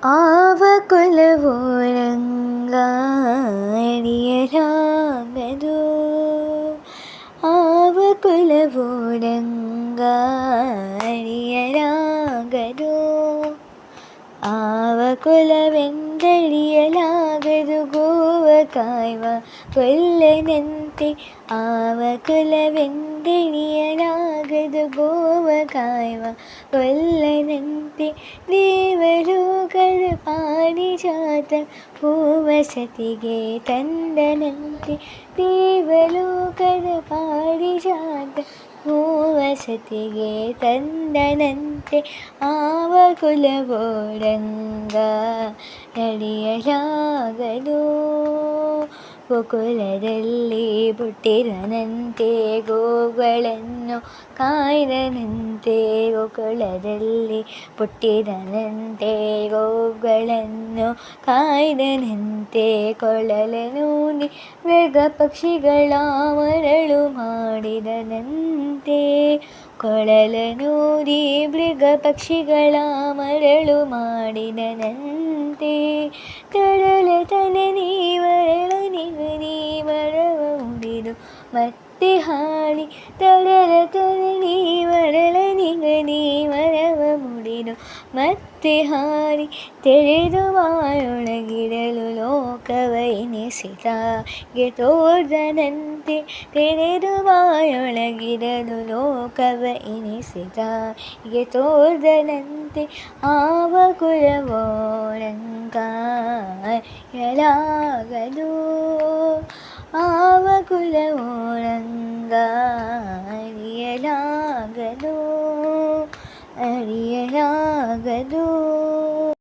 ಆವ ಕುಲವೋ ರಂಗ ಅರಿಯಲಾಗದು, ಆವ ಕುಲವೋ ರಂಗ ಅರಿಯಲಾಗದು, ಆವ ಕುಲವೆಂದರಿಯಲಾಗದು ಗೋವ ಕಾಯುವ ಕೊಲ್ಲನಂತೆ, ಆವ ಕುಲವೆಂದರಿಯಲಾಗದು ಗೋವ ಕಾಯುವ ಕೊಲ್ಲನಂತೆ, ದೇವಲೋಕದ ಪಾರಿಜಾತ ಹೂವಸತಿಗೆ ತಂದನಂತೆ, ದೇವಲೋಕದ ಪಾರಿಜಾತ ಹೂವಸತಿಗೆ ತಂದನಂತೆ, ಆವ ಕುಲವೋ ರಂಗ ಅರಿಯಲಾಗದು. ಗೋಕುಲದಲ್ಲಿ ಹುಟ್ಟಿದನಂತೆ ಗೋಗಳನ್ನು ಕಾಯ್ದನಂತೆ, ಗೋಕುಲದಲ್ಲಿ ಹುಟ್ಟಿದನಂತೆ ಗೋಗಳನ್ನು ಕಾಯ್ದನಂತೆ, ಕೊಳಲನೂದಿ ಮೃಗ ಪಕ್ಷಿಗಳ ಮರಳು ಮಾಡಿದನಂತೆ, ಕೊಳಲನೂದಿ ಮೃಗ ಪಕ್ಷಿಗಳ ಮರಳು ಮಾಡಿದನಂತೆ, ತರಳತನ ನೀವರಳ ನಿಗದಿ ಮರವ ಮುಡಿದು ಮತ್ತೆ ಹಾಡಿ, ತರಳತನ ನೀವರಳ ನಿಗದಿ ಮರವ ಮುಡಿದು ಮತ್ತೆ ಹಾಡಿ, ತೆರೆದು ಬಾಯೊಳಗಿಡಲು ಲೋಕವ ಎನಿಸಿದಾಗೆ ತೋರ್ದನಂತೆ, ತೆರೆದು ಬಾಯೊಳಗಿಡಲು ಲೋಕವ ಎನಿಸಿದಾಗೆ ತೋರ್ದನಂತೆ, ಆವ ಕುಲವೋ ರಂಗ ಅರಿಯಲಾಗದು, ಆವ ಕುಲವೋ ರಂಗ